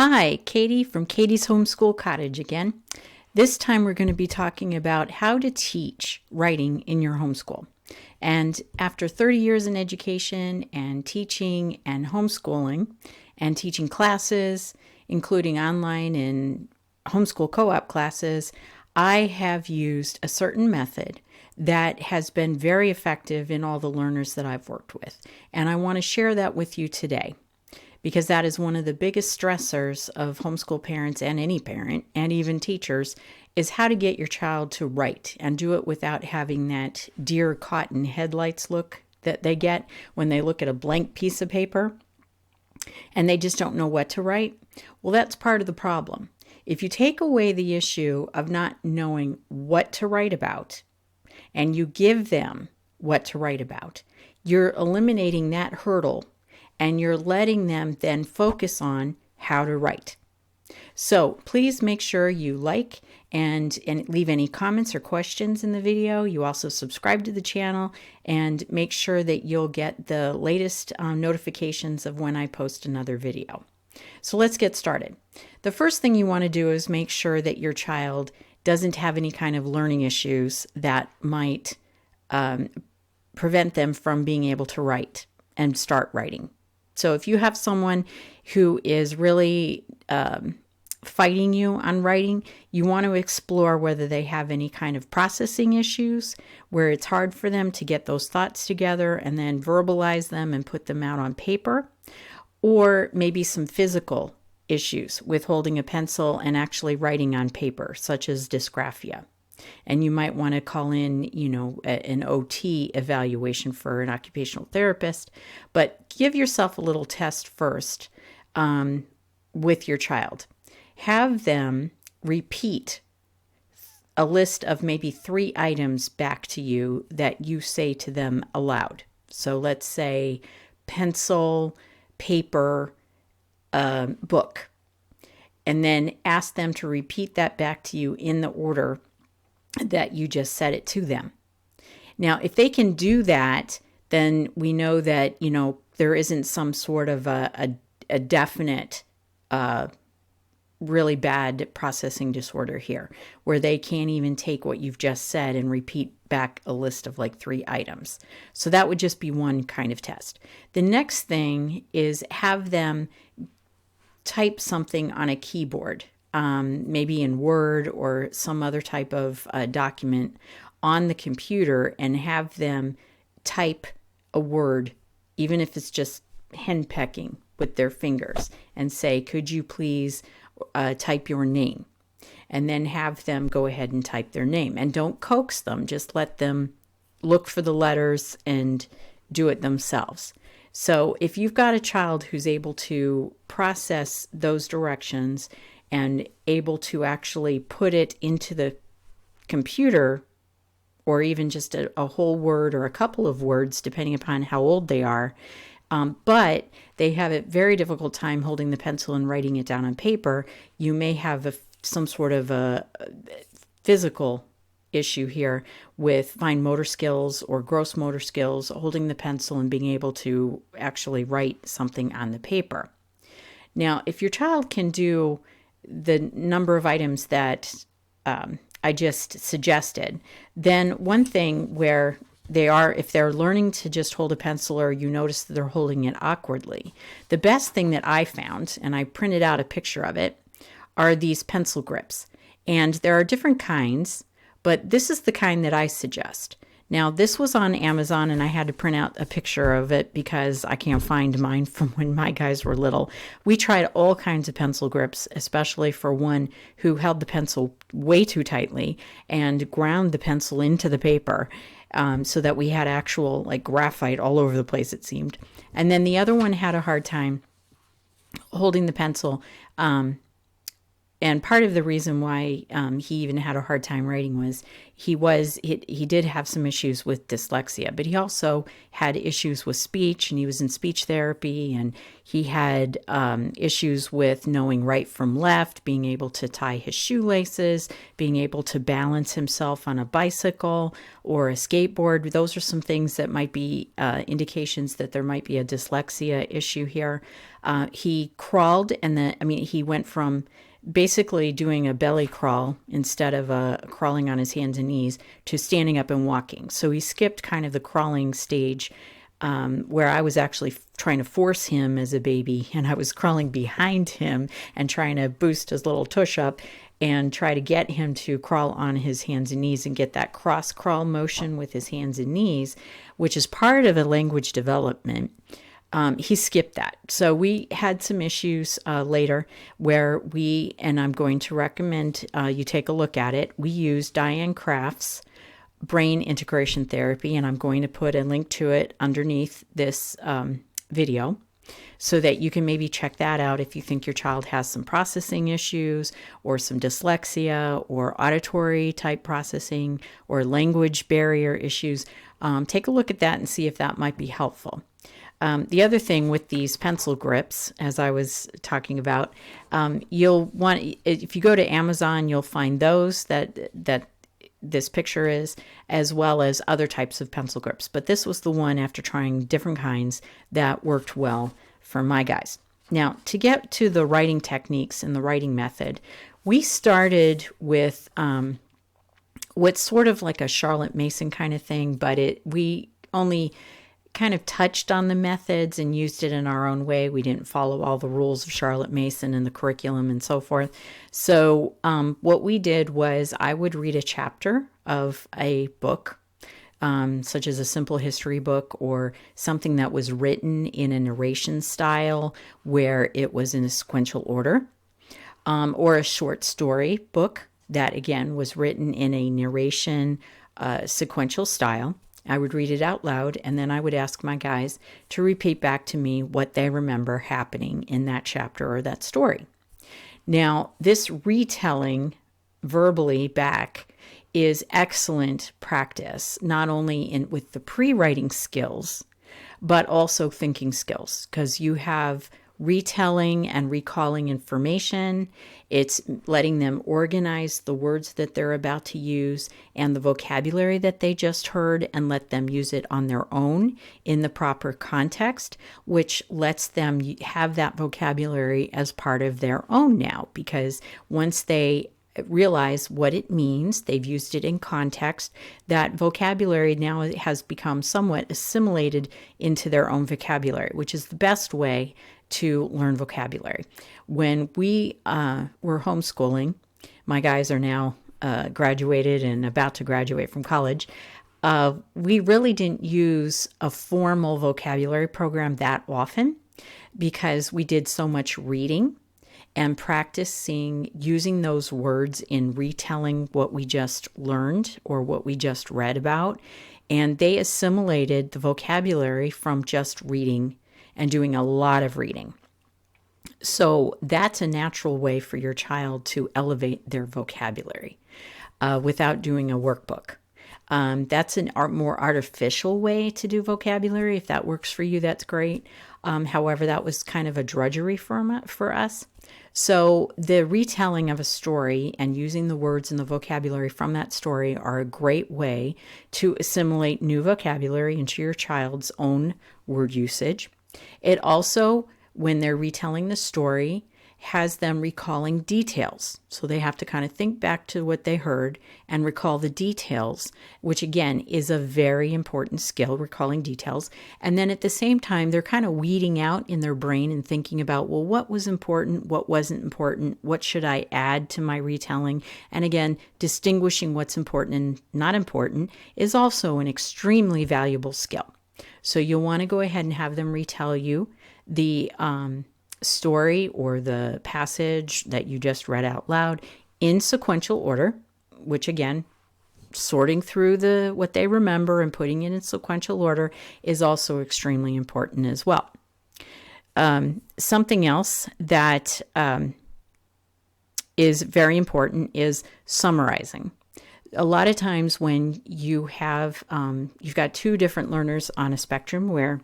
Hi, Katie from Katie's Homeschool Cottage again. This time we're going to be talking about how to teach writing in your homeschool. And after 30 years in education and teaching and homeschooling and teaching classes, including online and homeschool co-op classes, I have used a certain method that has been very effective in all the learners that I've worked with. And I want to share that with you today, because that is one of the biggest stressors of homeschool parents and any parent and even teachers, is how to get your child to write and do it without having that deer caught in headlights look that they get when they look at a blank piece of paper and they just don't know what to write. Well, that's part of the problem. If you take away the issue of not knowing what to write about and you give them what to write about, you're eliminating that hurdle and you're letting them then focus on how to write. So please make sure you like and leave any comments or questions in the video. You also subscribe to the channel and make sure that you'll get the latest notifications of when I post another video. So let's get started. The first thing you want to do is make sure that your child doesn't have any kind of learning issues that might prevent them from being able to write and start writing. So if you have someone who is really fighting you on writing, you want to explore whether they have any kind of processing issues where it's hard for them to get those thoughts together and then verbalize them and put them out on paper, or maybe some physical issues with holding a pencil and actually writing on paper, such as dysgraphia. And you might want to call in, an OT evaluation for an occupational therapist, but give yourself a little test first with your child. Have them repeat a list of maybe 3 items back to you that you say to them aloud. So let's say pencil, paper, book, and then ask them to repeat that back to you in the order that you just said it to them. Now, if they can do that, then we know that, there isn't some sort of a definite, really bad processing disorder here, where they can't even take what you've just said and repeat back a list of like 3 items. So that would just be one kind of test. The next thing is have them type something on a keyboard, maybe in Word or some other type of document on the computer, and have them type a word, even if it's just henpecking with their fingers, and say, could you please type your name? And then have them go ahead and type their name. And don't coax them, just let them look for the letters and do it themselves. So if you've got a child who's able to process those directions and able to actually put it into the computer, or even just a whole word or a couple of words, depending upon how old they are, but they have a very difficult time holding the pencil and writing it down on paper, you may have some sort of a physical issue here with fine motor skills or gross motor skills, holding the pencil and being able to actually write something on the paper. Now, if your child can do the number of items that I just suggested, then one thing where if they're learning to just hold a pencil, or you notice that they're holding it awkwardly, the best thing that I found, and I printed out a picture of it, are these pencil grips. And there are different kinds, but this is the kind that I suggest. Now, this was on Amazon, and I had to print out a picture of it because I can't find mine from when my guys were little. We tried all kinds of pencil grips, especially for one who held the pencil way too tightly and ground the pencil into the paper, so that we had actual graphite all over the place, it seemed. And then the other one had a hard time holding the pencil and part of the reason why he even had a hard time writing was he did have some issues with dyslexia, but he also had issues with speech, and he was in speech therapy, and he had issues with knowing right from left, being able to tie his shoelaces, being able to balance himself on a bicycle or a skateboard. Those are some things that might be indications that there might be a dyslexia issue here. He crawled, and he went from basically doing a belly crawl instead of crawling on his hands and knees to standing up and walking. So he skipped kind of the crawling stage, where I was actually trying to force him as a baby, and I was crawling behind him and trying to boost his little tush up and try to get him to crawl on his hands and knees and get that cross crawl motion with his hands and knees, which is part of a language development. He skipped that. So we had some issues later where and I'm going to recommend you take a look at it. We used Diane Kraft's brain integration therapy, and I'm going to put a link to it underneath this video so that you can maybe check that out if you think your child has some processing issues or some dyslexia or auditory type processing or language barrier issues. Take a look at that and see if that might be helpful. The other thing with these pencil grips, as I was talking about, you'll want, if you go to Amazon, you'll find those that this picture is, as well as other types of pencil grips. But this was the one, after trying different kinds, that worked well for my guys. Now, to get to the writing techniques and the writing method, we started with what's sort of like a Charlotte Mason kind of thing, but we only kind of touched on the methods and used it in our own way. We didn't follow all the rules of Charlotte Mason and the curriculum and so forth. So what we did was I would read a chapter of a book, such as a simple history book or something that was written in a narration style where it was in a sequential order, or a short story book that, again, was written in a narration sequential style. I would read it out loud, and then I would ask my guys to repeat back to me what they remember happening in that chapter or that story. Now, this retelling verbally back is excellent practice, not only with the pre-writing skills, but also thinking skills, because you have retelling and recalling information. It's letting them organize the words that they're about to use and the vocabulary that they just heard, and let them use it on their own in the proper context, which lets them have that vocabulary as part of their own now, because once they realize what it means, they've used it in context, that vocabulary now has become somewhat assimilated into their own vocabulary, which is the best way to learn vocabulary. When we were homeschooling, my guys are now graduated and about to graduate from college. We really didn't use a formal vocabulary program that often because we did so much reading and practicing using those words in retelling what we just learned or what we just read about. And they assimilated the vocabulary from just reading and doing a lot of reading. So that's a natural way for your child to elevate their vocabulary without doing a workbook. That's a more artificial way to do vocabulary. If that works for you, that's great. However, that was kind of a drudgery for us. So the retelling of a story and using the words and the vocabulary from that story are a great way to assimilate new vocabulary into your child's own word usage. It also, when they're retelling the story, has them recalling details. So they have to kind of think back to what they heard and recall the details, which again is a very important skill, recalling details. And then at the same time, they're kind of weeding out in their brain and thinking about, well, what was important, what wasn't important, what should I add to my retelling? And again, distinguishing what's important and not important is also an extremely valuable skill. So you'll want to go ahead and have them retell you the story or the passage that you just read out loud in sequential order, which again, sorting through what they remember and putting it in sequential order is also extremely important as well. Something else that is very important is summarizing. A lot of times when you have, you've got two different learners on a spectrum where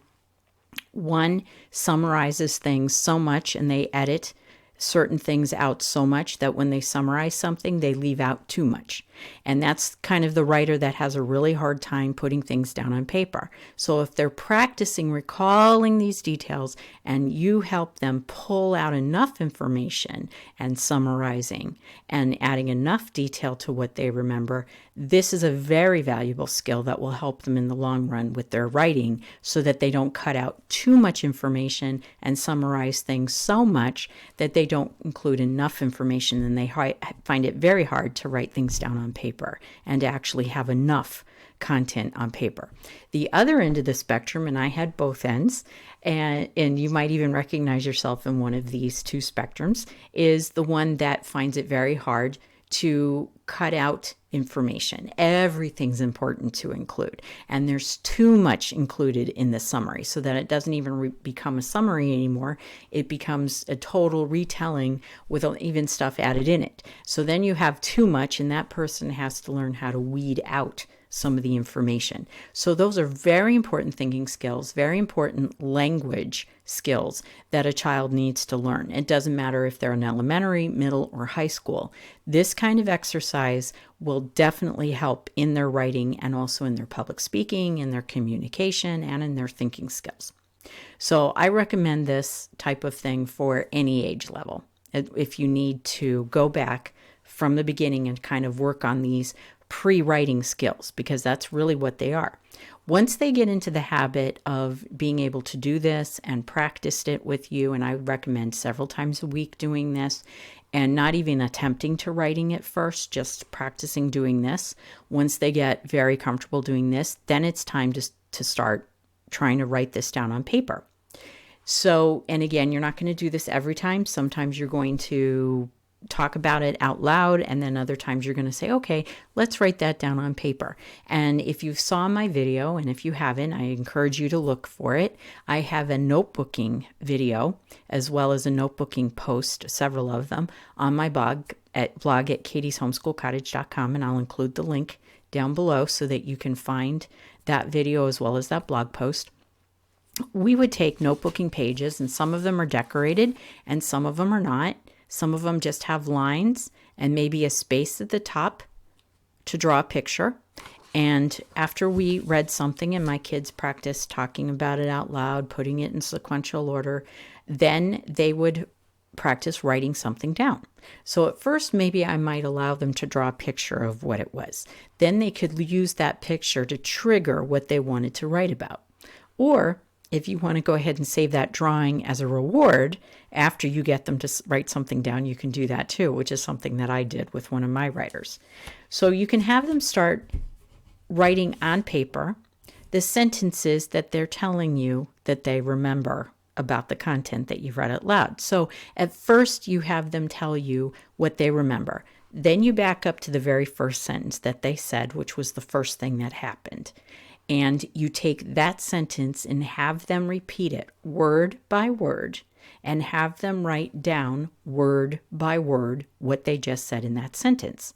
one summarizes things so much and they edit certain things out so much that when they summarize something, they leave out too much. And that's kind of the writer that has a really hard time putting things down on paper. So if they're practicing recalling these details and you help them pull out enough information and summarizing and adding enough detail to what they remember, this is a very valuable skill that will help them in the long run with their writing so that they don't cut out too much information and summarize things so much that they don't include enough information and they find it very hard to write things down on paper and to actually have enough content on paper. The other end of the spectrum, and I had both ends, and you might even recognize yourself in one of these two spectrums, is the one that finds it very hard to cut out information. Everything's important to include, and there's too much included in the summary so that it doesn't even become a summary anymore. It becomes a total retelling with even stuff added in it. So then you have too much, and that person has to learn how to weed out some of the information. So those are very important thinking skills, very important language skills that a child needs to learn. It doesn't matter if they're in elementary, middle, or high school. This kind of exercise will definitely help in their writing and also in their public speaking, in their communication, and in their thinking skills. So I recommend this type of thing for any age level. If you need to go back from the beginning and kind of work on these pre-writing skills, because that's really what they are. Once they get into the habit of being able to do this and practiced it with you, and I recommend several times a week doing this and not even attempting to writing it first, just practicing doing this. Once they get very comfortable doing this, then it's time to start trying to write this down on paper. So, and again, you're not going to do this every time. Sometimes you're going to talk about it out loud, and then other times you're going to say, okay, let's write that down on paper. And if you saw my video, and if you haven't, I encourage you to look for it. I have a notebooking video as well as a notebooking post, several of them, on my blog at katie'shomeschoolcottage.com, and I'll include the link down below so that you can find that video as well as that blog post. We would take notebooking pages, and some of them are decorated and some of them are not. Some of them just have lines and maybe a space at the top to draw a picture. And after we read something and my kids practiced talking about it out loud, putting it in sequential order, then they would practice writing something down. So at first, maybe I might allow them to draw a picture of what it was. Then they could use that picture to trigger what they wanted to write about. Or if you want to go ahead and save that drawing as a reward after you get them to write something down, you can do that too, which is something that I did with one of my writers. So you can have them start writing on paper the sentences that they're telling you that they remember about the content that you've read out loud. So at first you have them tell you what they remember. Then you back up to the very first sentence that they said, which was the first thing that happened. And you take that sentence and have them repeat it word by word and have them write down word by word what they just said in that sentence.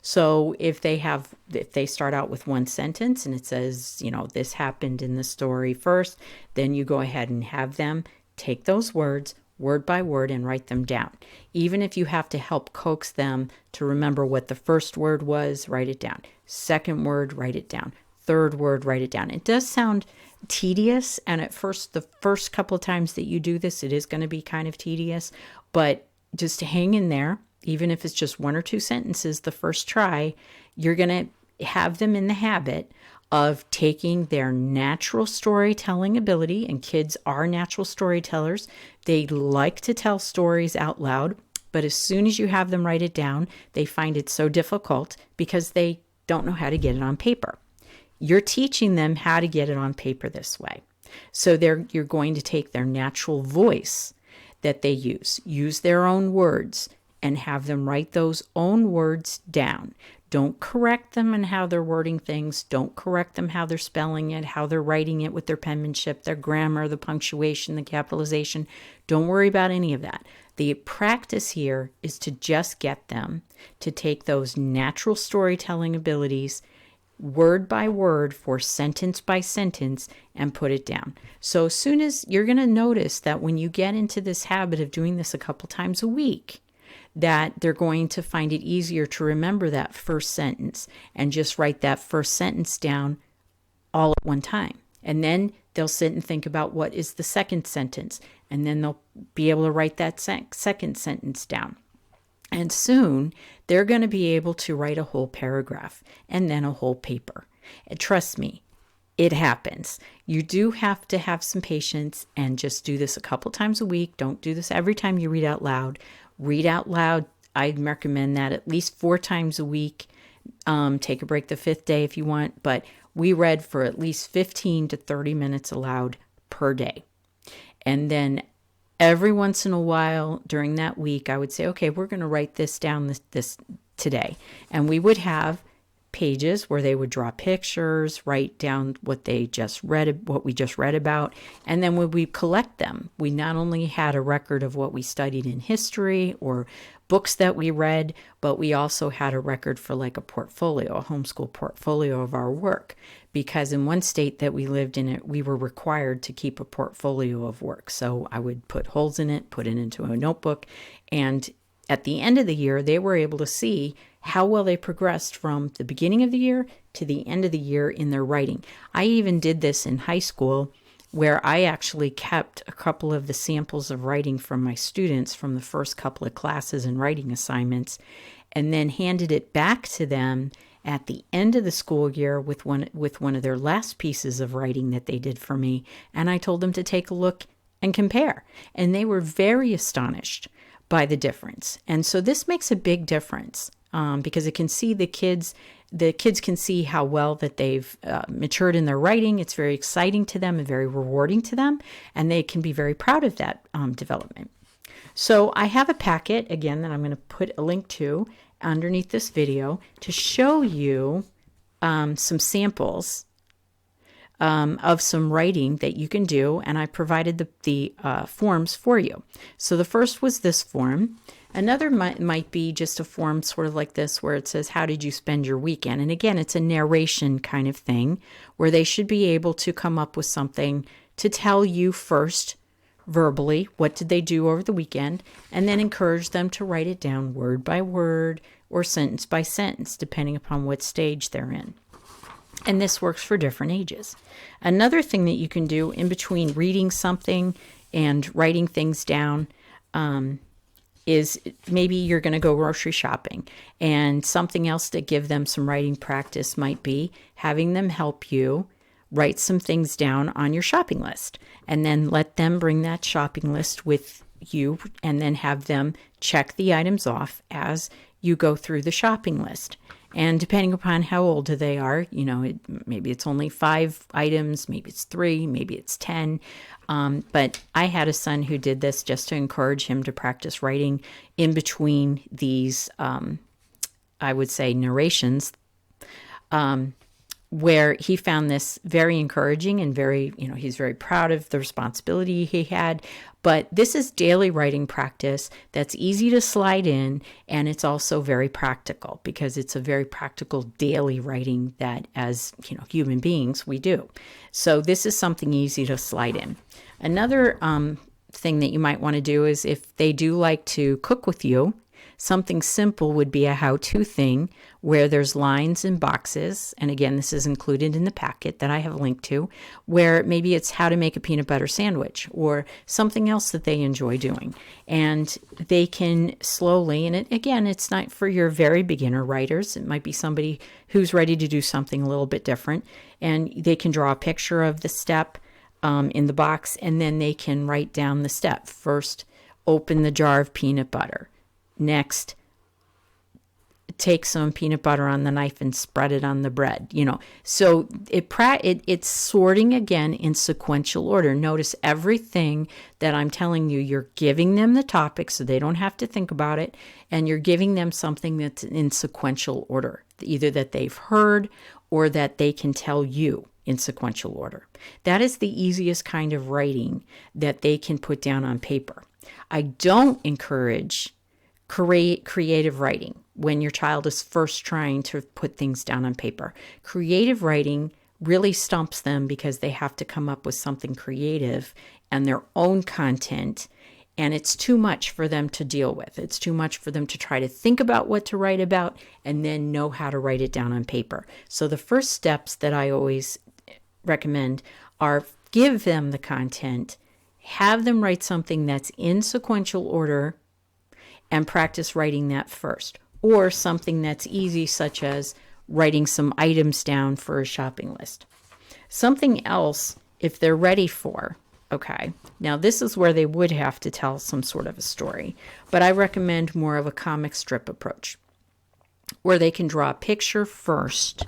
So if they start out with one sentence and it says, this happened in the story first, then you go ahead and have them take those words word by word and write them down. Even if you have to help coax them to remember what the first word was, write it down. Second word, write it down. Third word, write it down. It does sound tedious, and at first, the first couple of times that you do this, it is going to be kind of tedious, but just hang in there. Even if it's just one or two sentences the first try, you're going to have them in the habit of taking their natural storytelling ability, and kids are natural storytellers. They like to tell stories out loud, but as soon as you have them write it down, they find it so difficult because they don't know how to get it on paper. You're teaching them how to get it on paper this way. So you're going to take their natural voice that they use their own words, and have them write those own words down. Don't correct them in how they're wording things. Don't correct them how they're spelling it, how they're writing it with their penmanship, their grammar, the punctuation, the capitalization. Don't worry about any of that. The practice here is to just get them to take those natural storytelling abilities word by word for sentence by sentence and put it down. So as soon as you're going to notice that when you get into this habit of doing this a couple times a week, that they're going to find it easier to remember that first sentence and just write that first sentence down all at one time. And then they'll sit and think about what is the second sentence, and then they'll be able to write that second sentence down. And soon they're going to be able to write a whole paragraph and then a whole paper. And trust me, it happens. You do have to have some patience and just do this a couple times a week. Don't do this every time you read out loud. Read out loud. I'd recommend that at least 4 times a week. Take a break the 5th day if you want, but we read for at least 15 to 30 minutes aloud per day. And then every once in a while during that week, I would say, okay, we're going to write this down this today. And we would have pages where they would draw pictures, write down what they just read, what we just read about. And then when we collect them, we not only had a record of what we studied in history or books that we read, but we also had a record for like a portfolio, a homeschool portfolio of our work. Because in one state that we lived in, we were required to keep a portfolio of work. So I would put holes in it, put it into a notebook, and at the end of the year, they were able to see how well they progressed from the beginning of the year to the end of the year in their writing. I even did this in high school, where I actually kept a couple of the samples of writing from my students from the first couple of classes and writing assignments, and then handed it back to them at the end of the school year with one of their last pieces of writing that they did for me. And I told them to take a look and compare. And they were very astonished by the difference. And so this makes a big difference because it can see the kids can see how well that they've matured in their writing. It's very exciting to them and very rewarding to them. And they can be very proud of that development. So I have a packet, again, that I'm going to put a link to underneath this video to show you some samples of some writing that you can do, and I provided the forms for you. So the first was this form. Another might be just a form sort of like this where it says, how did you spend your weekend? And again, it's a narration kind of thing where they should be able to come up with something to tell you first verbally, what did they do over the weekend, and then encourage them to write it down word by word or sentence by sentence, depending upon what stage they're in. And this works for different ages. Another thing that you can do in between reading something and writing things down is maybe you're going to go grocery shopping, and something else to give them some writing practice might be having them help you write some things down on your shopping list, and then let them bring that shopping list with you, and then have them check the items off as you go through the shopping list. And depending upon how old they are, maybe it's only 5 items, maybe it's 3, maybe it's 10. But I had a son who did this just to encourage him to practice writing in between these, I would say, narrations, where he found this very encouraging and very, he's very proud of the responsibility he had. But this is daily writing practice that's easy to slide in, and it's also very practical because it's a very practical daily writing that, as human beings, we do. So this is something easy to slide in. Another thing that you might want to do is, if they do like to cook with you, something simple would be a how-to thing where there's lines and boxes. And again, this is included in the packet that I have a link to, where maybe it's how to make a peanut butter sandwich or something else that they enjoy doing. And they can slowly, and it's not for your very beginner writers. It might be somebody who's ready to do something a little bit different. And they can draw a picture of the step in the box, and then they can write down the step. First, open the jar of peanut butter. Next, take some peanut butter on the knife and spread it on the bread, So it's sorting again in sequential order. Notice everything that I'm telling you, you're giving them the topic so they don't have to think about it, and you're giving them something that's in sequential order, either that they've heard or that they can tell you in sequential order. That is the easiest kind of writing that they can put down on paper. I don't encourage creative writing when your child is first trying to put things down on paper. Creative writing really stumps them because they have to come up with something creative and their own content, and it's too much for them to deal with. It's too much for them to try to think about what to write about and then know how to write it down on paper. So the first steps that I always recommend are give them the content, have them write something that's in sequential order, and practice writing that first. Or something that's easy, such as writing some items down for a shopping list. Something else, if they're ready for, okay, now this is where they would have to tell some sort of a story, but I recommend more of a comic strip approach, where they can draw a picture first,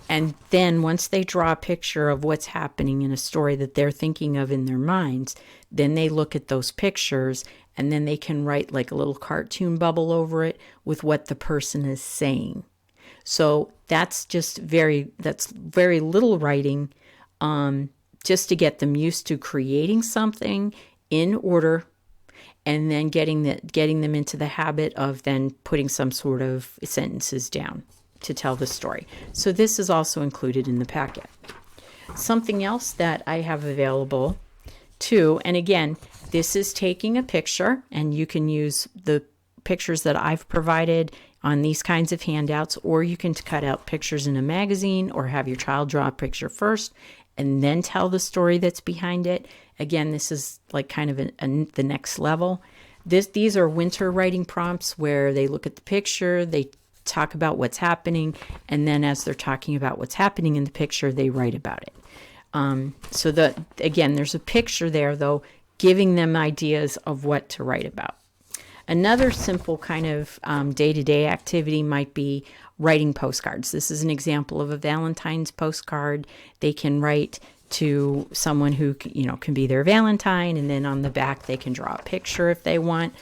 and then once they draw a picture of what's happening in a story that they're thinking of in their minds, then they look at those pictures, and then they can write like a little cartoon bubble over it with what the person is saying. So that's very little writing, just to get them used to creating something in order, and then getting them into the habit of then putting some sort of sentences down to tell the story. So this is also included in the packet. Something else that I have available too, and again, this is taking a picture, and you can use the pictures that I've provided on these kinds of handouts, or you can cut out pictures in a magazine or have your child draw a picture first and then tell the story that's behind it. Again, this is like kind of the next level. These are winter writing prompts where they look at the picture, they talk about what's happening, and then as they're talking about what's happening in the picture, they write about it. Again, there's a picture there, though, giving them ideas of what to write about. Another simple kind of day-to-day activity might be writing postcards. This is an example of a Valentine's postcard. They can write to someone who can be their Valentine, and then on the back they can draw a picture if they want.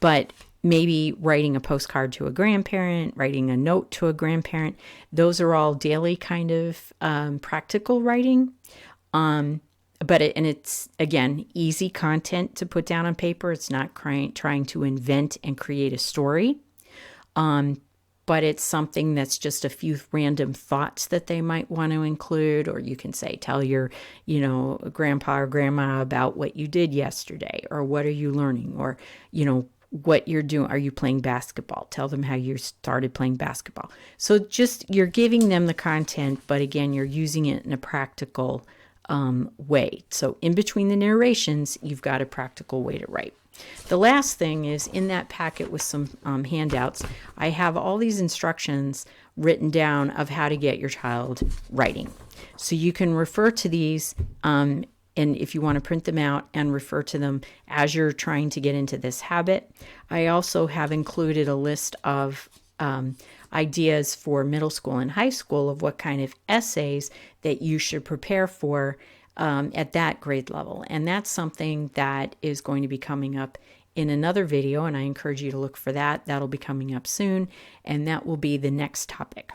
But maybe writing a postcard to a grandparent, writing a note to a grandparent, those are all daily kind of practical writing. It's, again, easy content to put down on paper. It's not trying to invent and create a story. But it's something that's just a few random thoughts that they might want to include. Or you can say, tell your, grandpa or grandma about what you did yesterday, or what are you learning, or, what you're doing. Are you playing basketball? Tell them how you started playing basketball. So you're giving them the content, but again, you're using it in a practical way. So in between the narrations, you've got a practical way to write. The last thing is, in that packet with some handouts, I have all these instructions written down of how to get your child writing. So you can refer to these, and if you want to print them out and refer to them as you're trying to get into this habit. I also have included a list of ideas for middle school and high school of what kind of essays that you should prepare for at that grade level. And that's something that is going to be coming up in another video, and I encourage you to look for that. That'll be coming up soon, and that will be the next topic.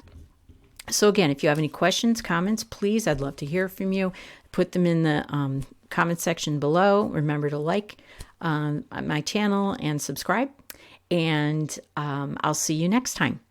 So again, if you have any questions, comments, please, I'd love to hear from you. Put them in the comment section below. Remember to like my channel and subscribe, and I'll see you next time.